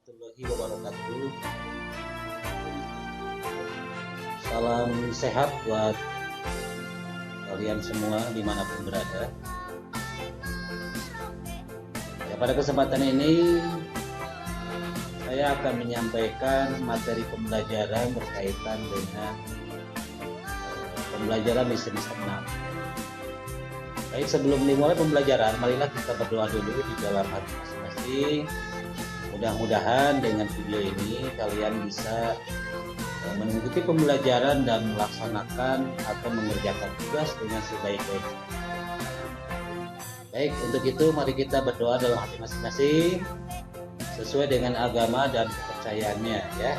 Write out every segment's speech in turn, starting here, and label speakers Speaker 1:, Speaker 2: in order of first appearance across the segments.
Speaker 1: warahmatullahi wabarakatuh. Salam sehat buat kalian semua dimanapun berada. Ya, pada kesempatan ini saya akan menyampaikan materi pembelajaran berkaitan dengan pembelajaran di semester 6. Baik, sebelum dimulai pembelajaran, marilah kita berdoa dulu di dalam hati masing-masing. Mudah-mudahan dengan video ini kalian bisa mengikuti pembelajaran dan melaksanakan atau mengerjakan tugas dengan sebaik-baiknya. Baik, untuk itu mari kita berdoa dalam hati masing-masing sesuai dengan agama dan kepercayaannya, ya.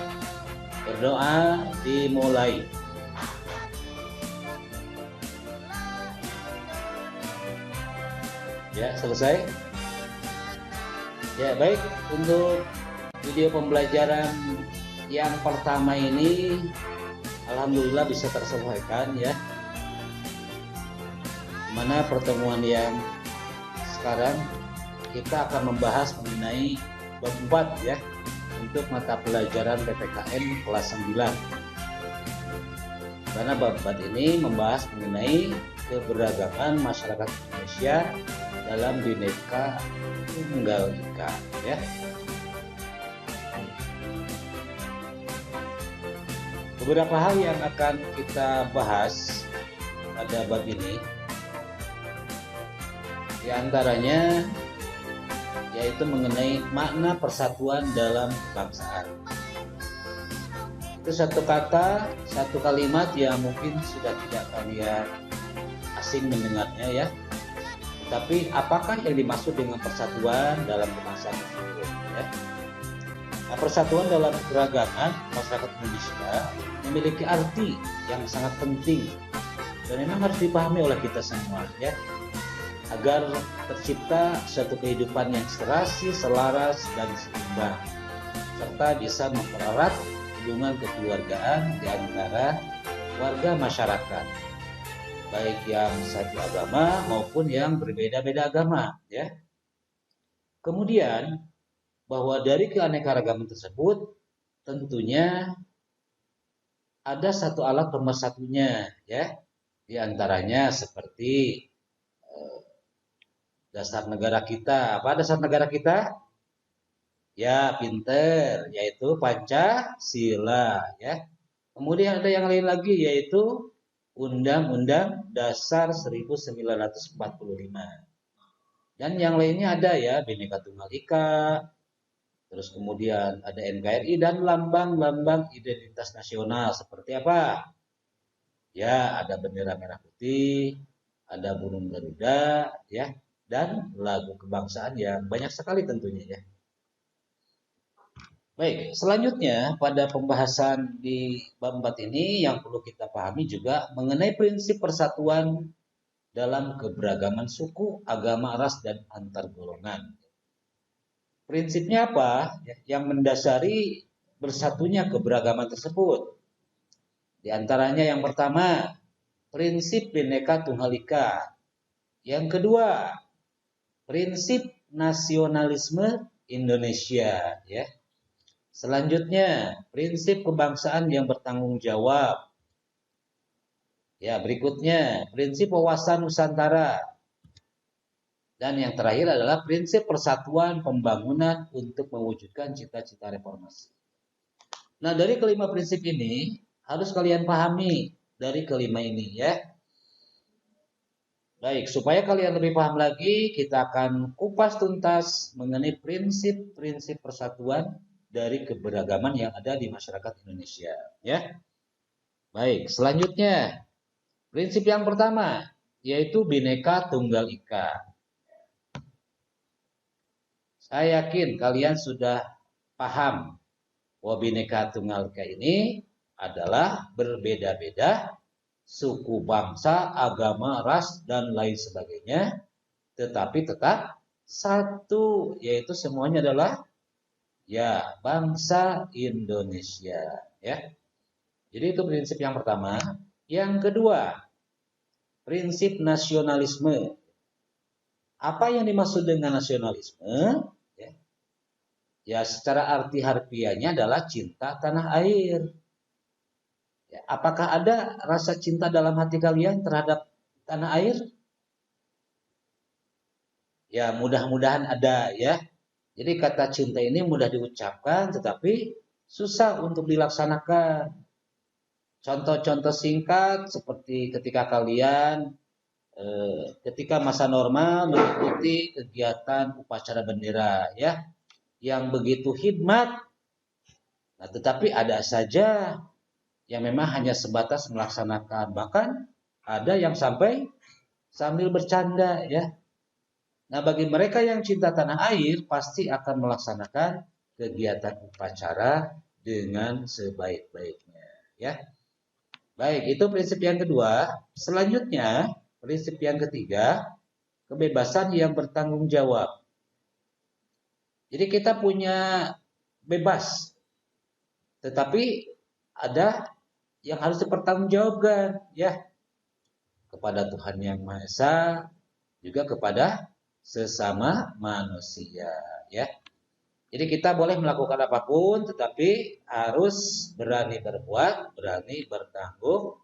Speaker 1: Berdoa dimulai. Ya, selesai. Ya, baik, untuk video pembelajaran yang pertama ini alhamdulillah bisa terselesaikan, ya. Mana pertemuan yang sekarang kita akan membahas mengenai bab 4, ya, untuk mata pelajaran PPKN kelas 9. Karena bab 4 ini membahas mengenai keberagaman masyarakat Indonesia dalam Bhinneka Tunggal Ika, ya. Beberapa hal yang akan kita bahas pada bab ini, di antaranya yaitu mengenai makna persatuan dalam kebangsaan. Itu satu kata, satu kalimat yang mungkin sudah tidak kalian asing mendengarnya, ya. Tapi apakah yang dimaksud dengan persatuan dalam kebangsaan tersebut, ya? Nah, persatuan dalam keragaman masyarakat Indonesia memiliki arti yang sangat penting dan memang harus dipahami oleh kita semua, ya, agar tercipta suatu kehidupan yang serasi, selaras, dan seimbang, serta bisa mempererat hubungan kekeluargaan di antara warga masyarakat, baik yang satu agama maupun yang berbeda-beda agama, ya. Kemudian bahwa dari keanekaragaman tersebut tentunya ada satu alat pemersatunya, ya. Di antaranya seperti dasar negara kita. Apa dasar negara kita? Ya, pinter, yaitu Pancasila, ya. Kemudian ada yang lain lagi, yaitu Undang-Undang Dasar 1945. Dan yang lainnya ada, ya, Bhinneka Tunggal Ika, terus kemudian ada NKRI dan lambang-lambang identitas nasional seperti apa? Ya, ada bendera merah putih, ada burung Garuda, ya, dan lagu kebangsaan yang banyak sekali tentunya, ya. Baik, selanjutnya pada pembahasan di bab 4 ini yang perlu kita pahami juga mengenai prinsip persatuan dalam keberagaman suku, agama, ras, dan antar golongan. Prinsipnya apa? Yang mendasari bersatunya keberagaman tersebut. Di antaranya yang pertama, prinsip Bhinneka Tunggal Ika. Yang kedua, prinsip nasionalisme Indonesia, ya. Selanjutnya, prinsip kebangsaan yang bertanggung jawab. Ya, berikutnya, prinsip wawasan Nusantara. Dan yang terakhir adalah prinsip persatuan pembangunan untuk mewujudkan cita-cita reformasi. Nah, dari kelima prinsip ini harus kalian pahami dari kelima ini, ya. Baik, supaya kalian lebih paham lagi, kita akan kupas tuntas mengenai prinsip-prinsip persatuan dari keberagaman yang ada di masyarakat Indonesia, ya. Baik, selanjutnya prinsip yang pertama yaitu Bhinneka Tunggal Ika. Saya yakin kalian sudah paham bahwa Bhinneka Tunggal Ika ini adalah berbeda-beda suku, bangsa, agama, ras, dan lain sebagainya, tetapi tetap satu, yaitu semuanya adalah, ya, bangsa Indonesia, ya. Jadi itu prinsip yang pertama. Yang kedua, prinsip nasionalisme. Apa yang dimaksud dengan nasionalisme? Ya. Ya, secara arti harfiahnya adalah cinta tanah air. Ya, apakah ada rasa cinta dalam hati kalian terhadap tanah air? Ya, mudah-mudahan ada ya. Jadi kata cinta ini mudah diucapkan tetapi susah untuk dilaksanakan. Contoh-contoh singkat seperti ketika kalian ketika masa normal mengikuti kegiatan upacara bendera ya yang begitu hikmat. Nah, tetapi ada saja yang memang hanya sebatas melaksanakan, bahkan ada yang sampai sambil bercanda ya. Nah, bagi mereka yang cinta tanah air pasti akan melaksanakan kegiatan upacara dengan sebaik-baiknya ya. Baik, itu prinsip yang kedua. Selanjutnya, prinsip yang ketiga, kebebasan yang bertanggung jawab. Jadi kita punya bebas, tetapi ada yang harus dipertanggungjawabkan ya kepada Tuhan Yang Maha Esa, juga kepada sesama manusia ya. Jadi kita boleh melakukan apapun tetapi harus berani berbuat, berani bertanggung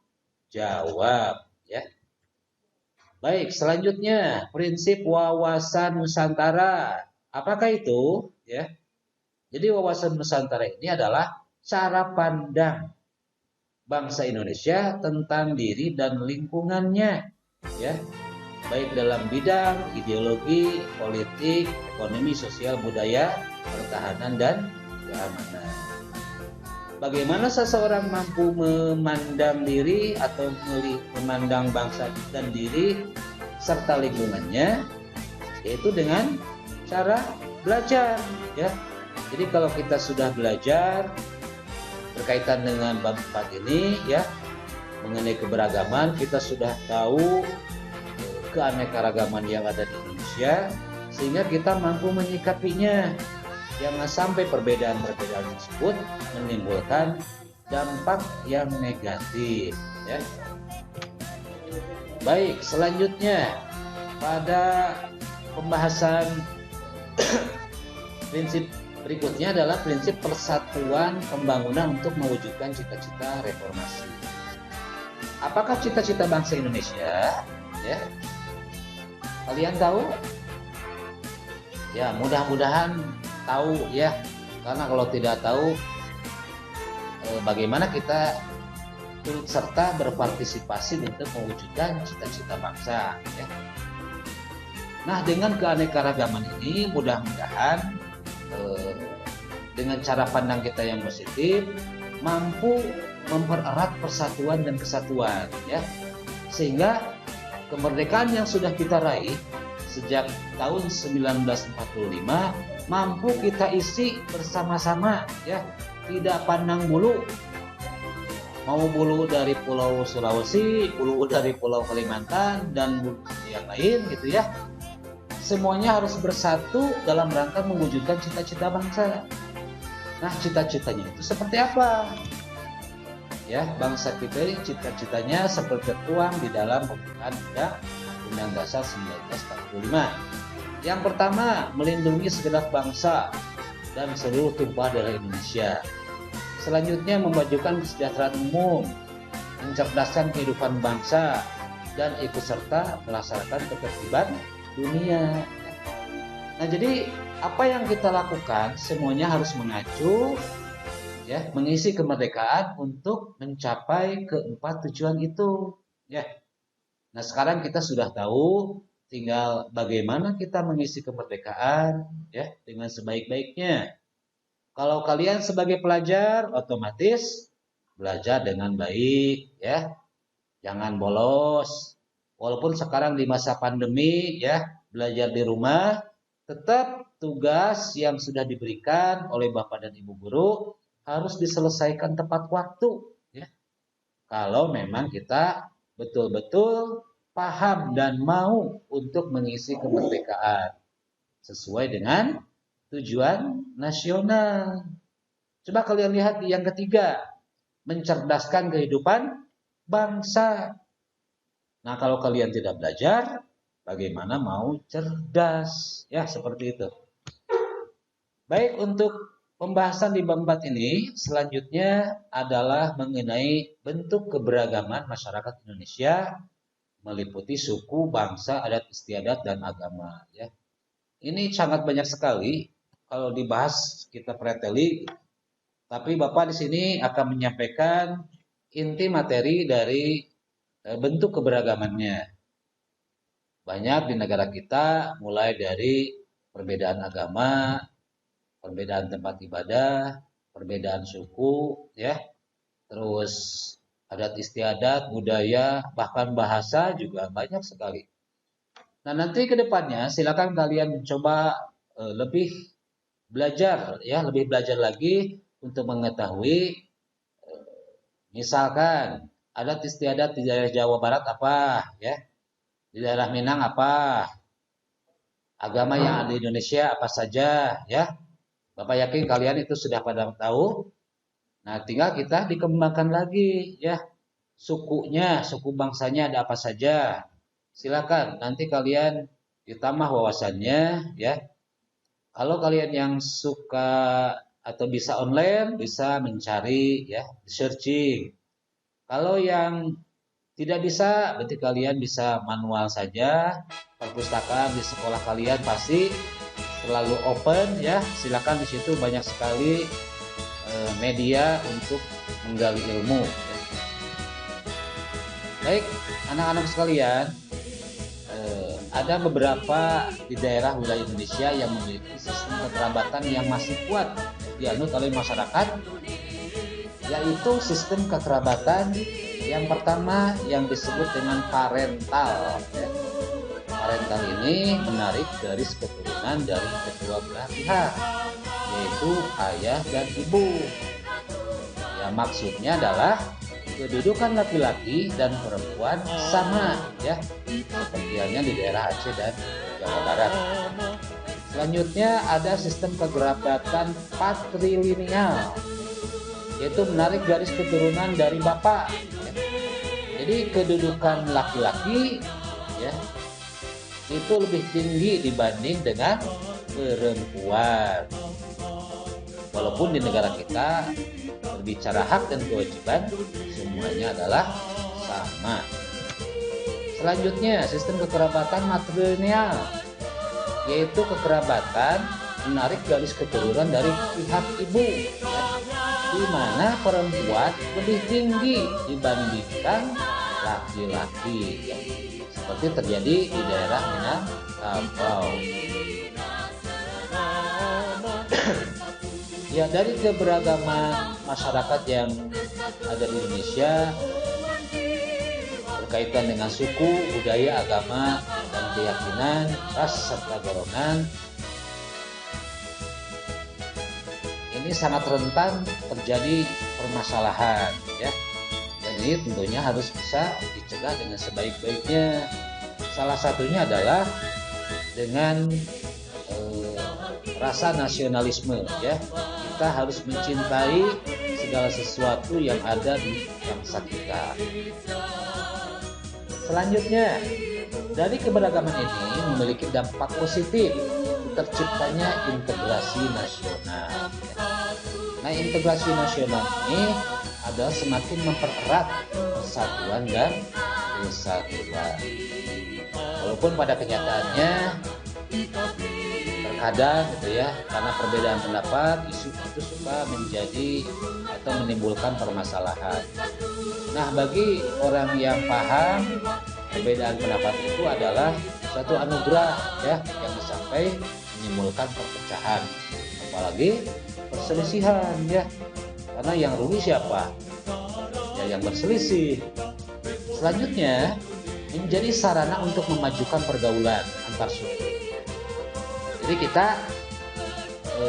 Speaker 1: jawab ya. Baik, selanjutnya prinsip wawasan Nusantara. Apakah itu ya? Jadi wawasan Nusantara ini adalah cara pandang bangsa Indonesia tentang diri dan lingkungannya ya. Baik dalam bidang ideologi, politik, ekonomi, sosial, budaya, pertahanan, dan keamanan. Bagaimana seseorang mampu memandang diri atau memandang bangsa dan diri serta lingkungannya, yaitu dengan cara belajar ya. Jadi kalau kita sudah belajar berkaitan dengan bab 4 ini ya, mengenai keberagaman, kita sudah tahu keanekaragaman yang ada di Indonesia sehingga kita mampu menyikapinya. Jangan sampai perbedaan-perbedaan tersebut menimbulkan dampak yang negatif ya. Baik, selanjutnya pada pembahasan prinsip berikutnya adalah prinsip persatuan pembangunan untuk mewujudkan cita-cita reformasi. Apakah cita-cita bangsa Indonesia ya? Kalian tahu? Ya, mudah-mudahan tahu ya. Karena kalau tidak tahu bagaimana kita turut serta berpartisipasi untuk mewujudkan cita-cita bangsa ya. Nah, dengan keanekaragaman ini mudah-mudahan dengan cara pandang kita yang positif mampu mempererat persatuan dan kesatuan ya. Sehingga kemerdekaan yang sudah kita raih sejak tahun 1945 mampu kita isi bersama-sama ya, tidak pandang bulu. Mau bulu dari Pulau Sulawesi, bulu dari Pulau Kalimantan dan bulu yang lain gitu ya. Semuanya harus bersatu dalam rangka mewujudkan cita-cita bangsa. Nah, cita-citanya itu seperti apa? Ya, bangsa kita ini cita-citanya seperti tertuang di dalam pembukaan Undang Dasar 1945. Yang pertama, melindungi segenap bangsa dan seluruh tumpah darah Indonesia. Selanjutnya, memajukan kesejahteraan umum, mencerdaskan kehidupan bangsa, dan ikut serta melaksanakan ketertiban dunia. Nah, jadi apa yang kita lakukan semuanya harus mengacu ya, mengisi kemerdekaan untuk mencapai keempat tujuan itu ya. Nah, sekarang kita sudah tahu tinggal bagaimana kita mengisi kemerdekaan ya dengan sebaik-baiknya. Kalau kalian sebagai pelajar otomatis belajar dengan baik ya. Jangan bolos. Walaupun sekarang di masa pandemi ya, belajar di rumah, tetap tugas yang sudah diberikan oleh Bapak dan Ibu guru harus diselesaikan tepat waktu ya. Kalau memang kita betul-betul paham dan mau untuk mengisi kemerdekaan sesuai dengan tujuan nasional. Coba kalian lihat di yang ketiga, mencerdaskan kehidupan bangsa. Nah, kalau kalian tidak belajar, bagaimana mau cerdas? Ya, seperti itu. Baik, untuk pembahasan di bab 4 ini selanjutnya adalah mengenai bentuk keberagaman masyarakat Indonesia meliputi suku, bangsa, adat istiadat, dan agama. Ya. Ini sangat banyak sekali kalau dibahas kita preteli, tapi Bapak di sini akan menyampaikan inti materi dari bentuk keberagamannya. Banyak di negara kita, mulai dari perbedaan agama, perbedaan tempat ibadah, perbedaan suku, ya, terus adat istiadat, budaya, bahkan bahasa juga banyak sekali. Nah, nanti ke depannya silakan kalian mencoba lebih belajar, ya, lebih belajar lagi untuk mengetahui, misalkan adat istiadat di daerah Jawa Barat apa, ya, di daerah Minang apa, agama yang ada di Indonesia apa saja, ya. Bapak yakin kalian itu sudah pada tahu. Nah, tinggal kita dikembangkan lagi, ya. Sukunya, suku bangsanya ada apa saja. Silakan nanti kalian ditambah wawasannya, ya. Kalau kalian yang suka atau bisa online, bisa mencari, ya, searching. Kalau yang tidak bisa, berarti kalian bisa manual saja. Perpustakaan di sekolah kalian pasti selalu open, ya. Silakan di situ banyak sekali media untuk menggali ilmu. Ya. Baik, anak-anak sekalian, ada beberapa di daerah wilayah Indonesia yang memiliki sistem kekerabatan yang masih kuat dianut oleh masyarakat, yaitu sistem kekerabatan yang pertama yang disebut dengan parental. Parental ini menarik garis keturunan dari kedua belah pihak, yaitu ayah dan ibu. Ya, maksudnya adalah kedudukan laki-laki dan perempuan sama, ya, seperti halnya di daerah Aceh dan Jawa Barat. Selanjutnya ada sistem kekerabatan patrilineal, yaitu menarik garis keturunan dari bapak. Ya. Jadi kedudukan laki-laki, ya, itu lebih tinggi dibanding dengan perempuan. Walaupun di negara kita berbicara hak dan kewajiban semuanya adalah sama. Selanjutnya sistem kekerabatan matrilineal, yaitu kekerabatan menarik garis keturunan dari pihak ibu, ya, di mana perempuan lebih tinggi dibandingkan laki-laki, ya, seperti terjadi di daerah Minangkabau. Ya, dari keberagaman masyarakat yang ada di Indonesia berkaitan dengan suku, budaya, agama, dan keyakinan, ras, serta golongan, ini sangat rentan terjadi permasalahan, ya. Dan ini tentunya harus bisa dicegah dengan sebaik-baiknya. Salah satunya adalah dengan rasa nasionalisme, ya. Kita harus mencintai segala sesuatu yang ada di bangsa kita. Selanjutnya, dari keberagaman ini memiliki dampak positif terciptanya integrasi nasional. Nah, integrasi nasional ini adalah semakin mempererat persatuan dan kesatuan. Walaupun pada kenyataannya terkadang, gitu ya, karena perbedaan pendapat, isu itu suka menjadi atau menimbulkan permasalahan. Nah, bagi orang yang paham, perbedaan pendapat itu adalah satu anugerah, ya, yang sampai menimbulkan perpecahan, apalagi perselisihan, ya. Karena yang rugi siapa? Ya, yang berselisih. Selanjutnya, menjadi sarana untuk memajukan pergaulan antar suku. Jadi kita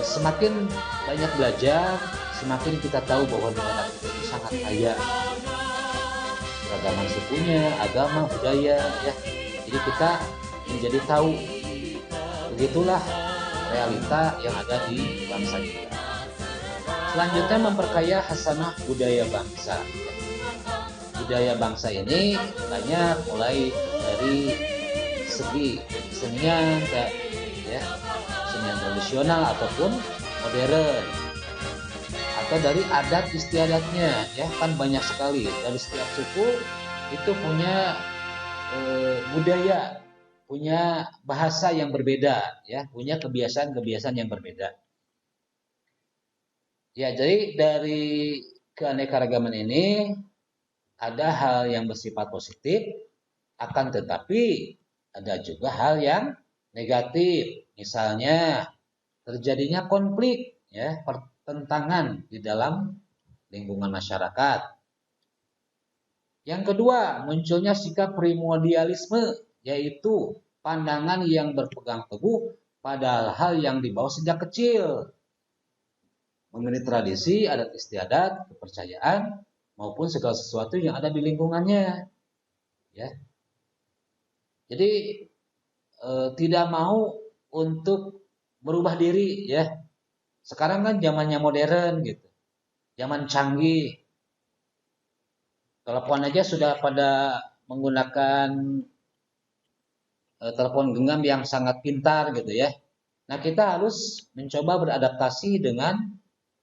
Speaker 1: semakin banyak belajar, semakin kita tahu bahwa negara kita itu sangat kaya keragaman sukunya, agama, budaya, ya. Jadi kita menjadi tahu, begitulah realita yang ada di bangsa kita. Selanjutnya memperkaya hasanah budaya bangsa. Budaya bangsa ini banyak, mulai dari segi kesenian, ya, kesenian tradisional ataupun modern atau dari adat istiadatnya, ya kan banyak sekali dari setiap suku itu punya budaya, punya bahasa yang berbeda, ya, punya kebiasaan-kebiasaan yang berbeda. Ya, jadi dari keanekaragaman ini ada hal yang bersifat positif, akan tetapi ada juga hal yang negatif. Misalnya terjadinya konflik, ya, pertentangan di dalam lingkungan masyarakat. Yang kedua, munculnya sikap primordialisme, yaitu pandangan yang berpegang teguh pada hal yang dibawa sejak kecil, mengenai tradisi, adat istiadat, kepercayaan, maupun segala sesuatu yang ada di lingkungannya. Ya, jadi tidak mau untuk merubah diri, ya. Sekarang kan zamannya modern gitu, zaman canggih. Telepon aja sudah pada menggunakan telepon genggam yang sangat pintar gitu ya. Nah, kita harus mencoba beradaptasi dengan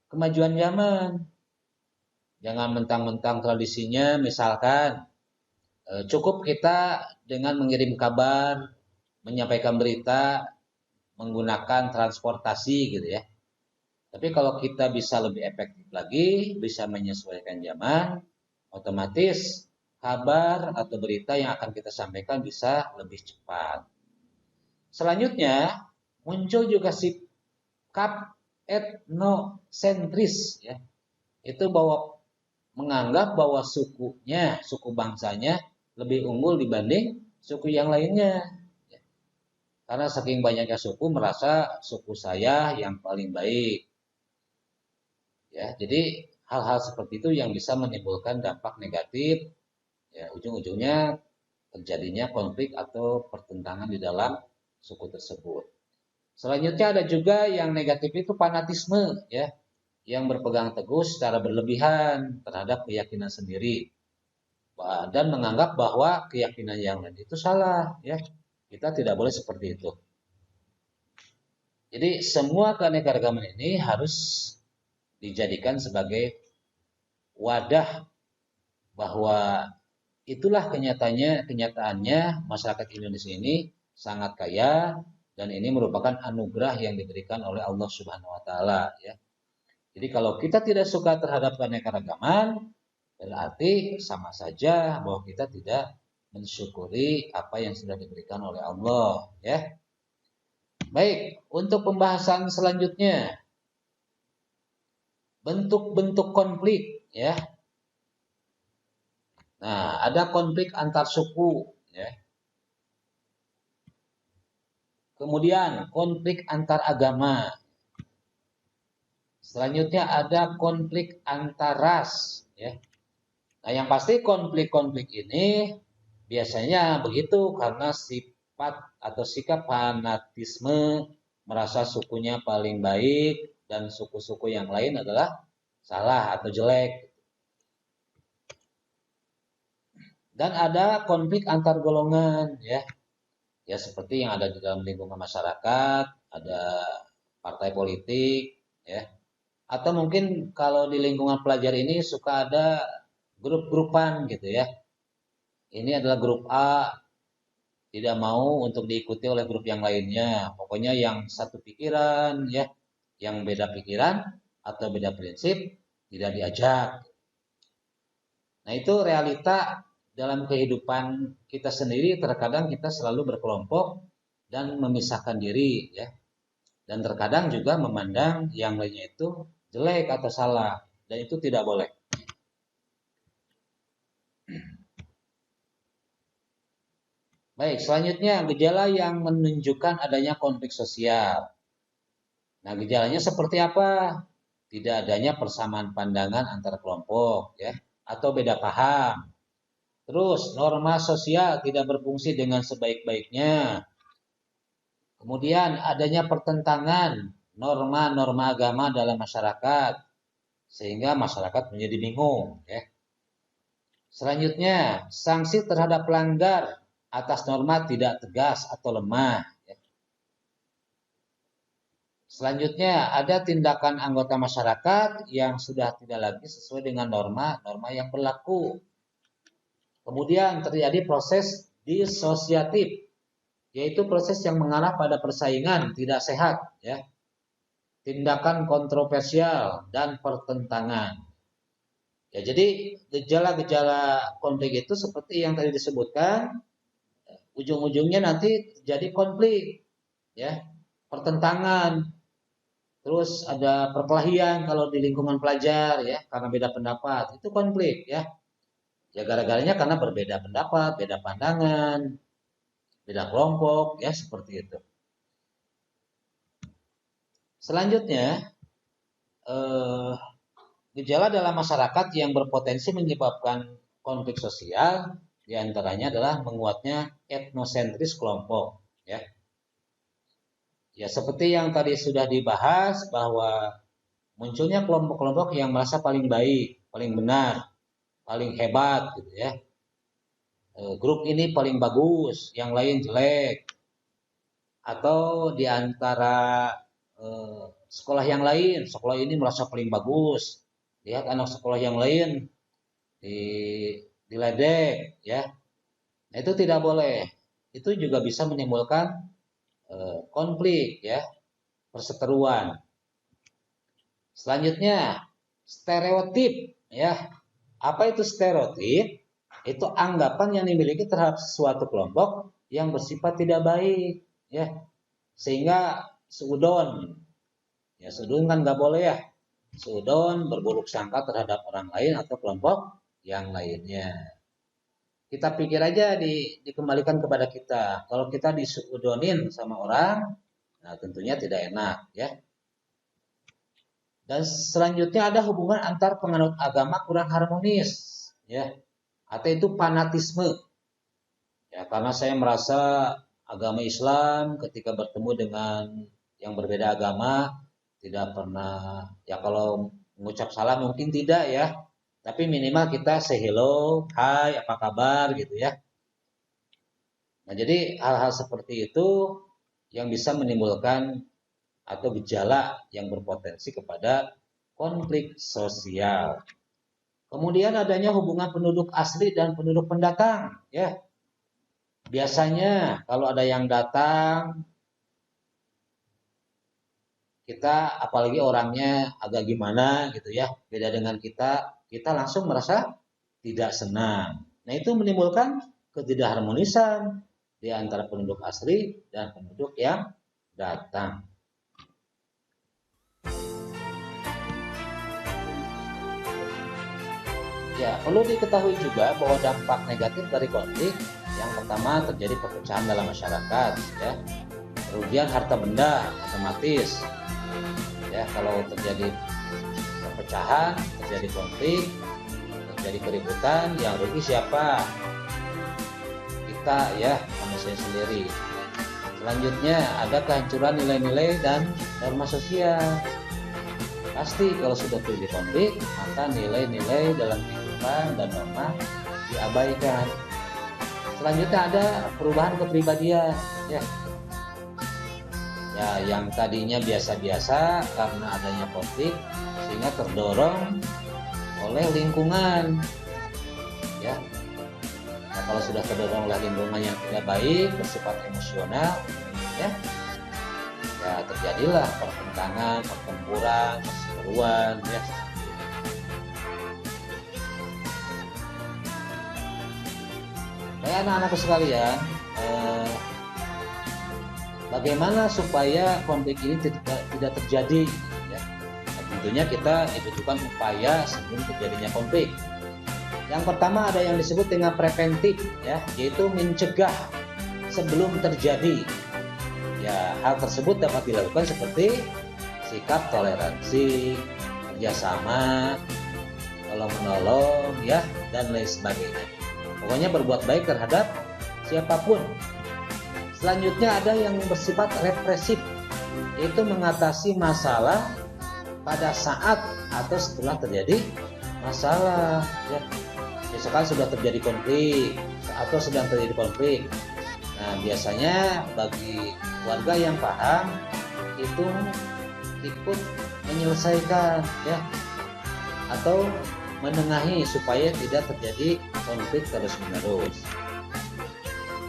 Speaker 1: kemajuan zaman. Jangan mentang-mentang tradisinya, misalkan cukup kita dengan mengirim kabar, menyampaikan berita, menggunakan transportasi gitu ya. Tapi kalau kita bisa lebih efektif lagi, bisa menyesuaikan zaman, otomatis kabar atau berita yang akan kita sampaikan bisa lebih cepat. Selanjutnya, muncul juga sikap etnosentris, ya. Itu bahwa menganggap bahwa sukunya, suku bangsanya lebih unggul dibanding suku yang lainnya. Karena saking banyaknya suku merasa suku saya yang paling baik. Ya, jadi hal-hal seperti itu yang bisa menimbulkan dampak negatif, ya, ujung-ujungnya terjadinya konflik atau pertentangan di dalam suku tersebut. Selanjutnya ada juga yang negatif itu fanatisme, ya, yang berpegang teguh secara berlebihan terhadap keyakinan sendiri dan menganggap bahwa keyakinan yang lain itu salah, ya. Kita tidak boleh seperti itu. Jadi semua keanekaragaman ini harus dijadikan sebagai wadah bahwa itulah kenyataannya masyarakat Indonesia ini sangat kaya dan ini merupakan anugerah yang diberikan oleh Allah Subhanahu wa taala, ya. Jadi kalau kita tidak suka terhadap keanekaragaman, berarti sama saja bahwa kita tidak mensyukuri apa yang sudah diberikan oleh Allah, ya. Baik, untuk pembahasan selanjutnya, bentuk-bentuk konflik, ya. Nah, ada konflik antar suku, ya. Kemudian konflik antar agama. Selanjutnya ada konflik antar ras, ya. Nah, yang pasti konflik-konflik ini biasanya begitu karena sifat atau sikap fanatisme, merasa sukunya paling baik dan suku-suku yang lain adalah salah atau jelek. Dan ada konflik antar golongan, ya. Ya seperti yang ada di dalam lingkungan masyarakat, ada partai politik, ya. Atau mungkin kalau di lingkungan pelajar ini suka ada grup-grupan gitu ya. Ini adalah grup A, tidak mau untuk diikuti oleh grup yang lainnya. Pokoknya yang satu pikiran, ya, yang beda pikiran atau beda prinsip tidak diajak. Nah, itu realita dalam kehidupan kita sendiri. Terkadang kita selalu berkelompok dan memisahkan diri, ya. Dan terkadang juga memandang yang lainnya itu jelek atau salah, dan itu tidak boleh. Baik, selanjutnya gejala yang menunjukkan adanya konflik sosial. Nah, gejalanya seperti apa? Tidak adanya persamaan pandangan antar kelompok, ya, atau beda paham. Terus, norma sosial tidak berfungsi dengan sebaik-baiknya. Kemudian adanya pertentangan norma-norma agama dalam masyarakat sehingga masyarakat menjadi bingung, ya. Selanjutnya, sanksi terhadap pelanggar atas norma tidak tegas atau lemah, ya. Selanjutnya ada tindakan anggota masyarakat yang sudah tidak lagi sesuai dengan norma-norma yang berlaku. Kemudian terjadi proses disosiatif, yaitu proses yang mengarah pada persaingan tidak sehat, ya. Tindakan kontroversial dan pertentangan. Ya, jadi gejala-gejala konflik itu seperti yang tadi disebutkan, ujung-ujungnya nanti jadi konflik, ya, pertentangan, terus ada perkelahian kalau di lingkungan pelajar, ya, karena beda pendapat, itu konflik, ya. Ya gara-garanya karena berbeda pendapat, beda pandangan, beda kelompok, ya seperti itu. Selanjutnya, gejala dalam masyarakat yang berpotensi menyebabkan konflik sosial diantaranya adalah menguatnya etnosentris kelompok, ya. Ya seperti yang tadi sudah dibahas bahwa munculnya kelompok-kelompok yang merasa paling baik, paling benar, paling hebat, gitu ya. Grup ini paling bagus, yang lain jelek. Atau di antara sekolah yang lain, sekolah ini merasa paling bagus, lihat anak sekolah yang lain diledek, ya. Nah, itu tidak boleh. Itu juga bisa menimbulkan konflik, ya, perseteruan. Selanjutnya, stereotip, ya. Apa itu stereotip? Itu anggapan yang dimiliki terhadap suatu kelompok yang bersifat tidak baik, ya. Sehingga seudon, ya seudon kan nggak boleh, ya. Seudon berburuk sangka terhadap orang lain atau kelompok yang lainnya. Kita pikir aja dikembalikan kepada kita. Kalau kita disudonin sama orang, nah tentunya tidak enak, ya. Dan selanjutnya ada hubungan antar penganut agama kurang harmonis, ya. Atau itu fanatisme. Ya, karena saya merasa agama Islam ketika bertemu dengan yang berbeda agama tidak pernah, ya kalau mengucap salam mungkin tidak, ya. Tapi minimal kita say hello, hai, apa kabar gitu, ya. Nah, jadi hal-hal seperti itu yang bisa menimbulkan atau gejala yang berpotensi kepada konflik sosial. Kemudian adanya hubungan penduduk asli dan penduduk pendatang, ya. Biasanya kalau ada yang datang, kita apalagi orangnya agak gimana gitu, ya, beda dengan kita langsung merasa tidak senang. Nah, itu menimbulkan ketidakharmonisan di antara penduduk asli dan penduduk yang datang. Ya, perlu diketahui juga bahwa dampak negatif dari konflik yang pertama terjadi perpecahan dalam masyarakat, ya. Kerugian harta benda otomatis. Ya, kalau terjadi perpecahan, terjadi konflik, terjadi keributan, yang rugi siapa? Kita, ya, manusia sendiri. Selanjutnya ada kehancuran nilai-nilai dan norma sosial. Pasti kalau sudah terjadi konflik, maka nilai-nilai dalam kehidupan dan norma diabaikan. Selanjutnya ada perubahan kepribadian, ya. Ya, yang tadinya biasa-biasa karena adanya konflik sehingga terdorong oleh lingkungan, ya. Nah, kalau sudah terdorong oleh lingkungan yang tidak baik, bersifat emosional, ya, ya terjadilah pertentangan, pertempuran, perseteruan, ya. Baik anak-anakku sekalian, bagaimana supaya konflik ini tidak terjadi, ya. Nah, tentunya kita dibutuhkan upaya sebelum terjadinya konflik. Yang pertama ada yang disebut dengan preventif, ya, yaitu mencegah sebelum terjadi. Ya, hal tersebut dapat dilakukan seperti sikap toleransi, kerjasama, tolong menolong, ya, dan lain sebagainya. Pokoknya berbuat baik terhadap siapapun. Selanjutnya ada yang bersifat represif, yaitu mengatasi masalah pada saat atau setelah terjadi masalah, ya. Misalkan sudah terjadi konflik atau sedang terjadi konflik. Nah, biasanya bagi warga yang paham itu ikut menyelesaikan ya, atau menengahi supaya tidak terjadi konflik terus-menerus.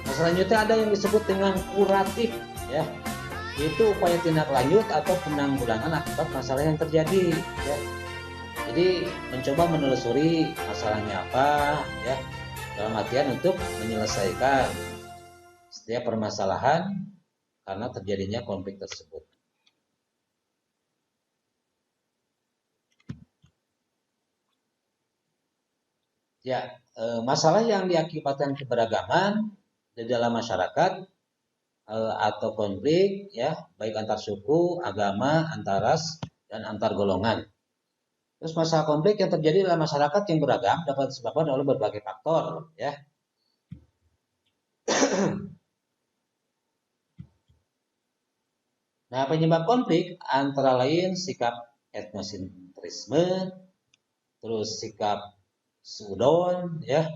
Speaker 1: Nah, selanjutnya ada yang disebut dengan kuratif ya. Itu upaya tindak lanjut atau penanggulangan akibat masalah yang terjadi ya. Jadi mencoba menelusuri masalahnya apa ya, dalam artian untuk menyelesaikan setiap permasalahan karena terjadinya konflik tersebut. Ya, masalah yang diakibatkan keberagaman di dalam masyarakat atau konflik ya, baik antar suku, agama, antar ras, dan antar golongan. Terus masalah konflik yang terjadi dalam masyarakat yang beragam dapat disebabkan oleh berbagai faktor ya. Nah, penyebab konflik antara lain sikap etnosentrisme, terus sikap sudon ya,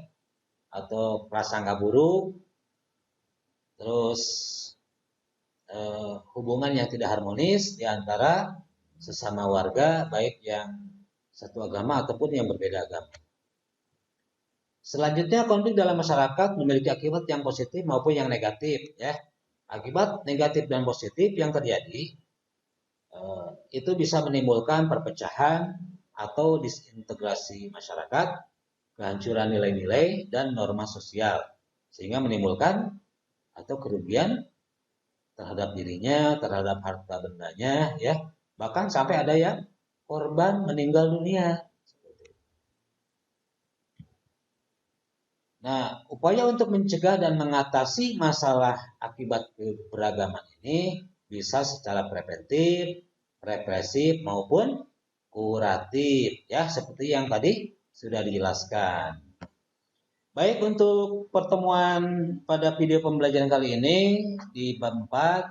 Speaker 1: atau prasangka buruk, terus hubungan yang tidak harmonis di antara sesama warga baik yang satu agama ataupun yang berbeda agama. Selanjutnya, konflik dalam masyarakat memiliki akibat yang positif maupun yang negatif ya. Akibat negatif dan positif yang terjadi itu bisa menimbulkan perpecahan atau disintegrasi masyarakat, kehancuran nilai-nilai dan norma sosial, sehingga menimbulkan atau kerugian terhadap dirinya, terhadap harta bendanya, ya, bahkan sampai ada yang korban meninggal dunia. Nah, upaya untuk mencegah dan mengatasi masalah akibat keberagaman ini bisa secara preventif, represif maupun kuratif, ya, seperti yang tadi sudah dijelaskan. Baik, untuk pertemuan pada video pembelajaran kali ini di bab 4,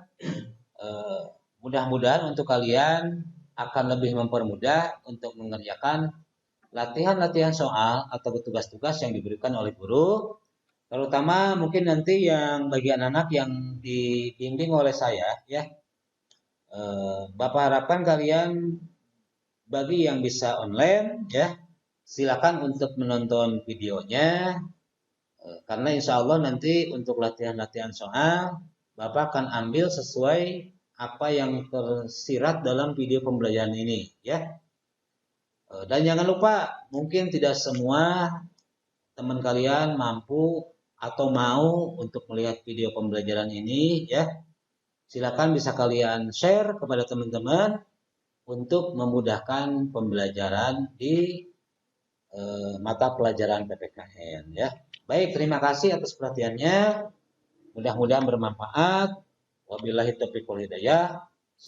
Speaker 1: mudah-mudahan untuk kalian akan lebih mempermudah untuk mengerjakan latihan-latihan soal atau tugas-tugas yang diberikan oleh guru, terutama mungkin nanti yang bagi anak-anak yang dibimbing oleh saya ya. Bapak harapkan kalian bagi yang bisa online ya, silakan untuk menonton videonya, karena insya Allah nanti untuk latihan-latihan soal Bapak akan ambil sesuai apa yang tersirat dalam video pembelajaran ini ya. Dan jangan lupa, mungkin tidak semua teman kalian mampu atau mau untuk melihat video pembelajaran ini ya. Silakan bisa kalian share kepada teman-teman untuk memudahkan pembelajaran di mata pelajaran PPKN ya. Baik, terima kasih atas perhatiannya. Mudah-mudahan bermanfaat. Wabillahi taufiq wal hidayah.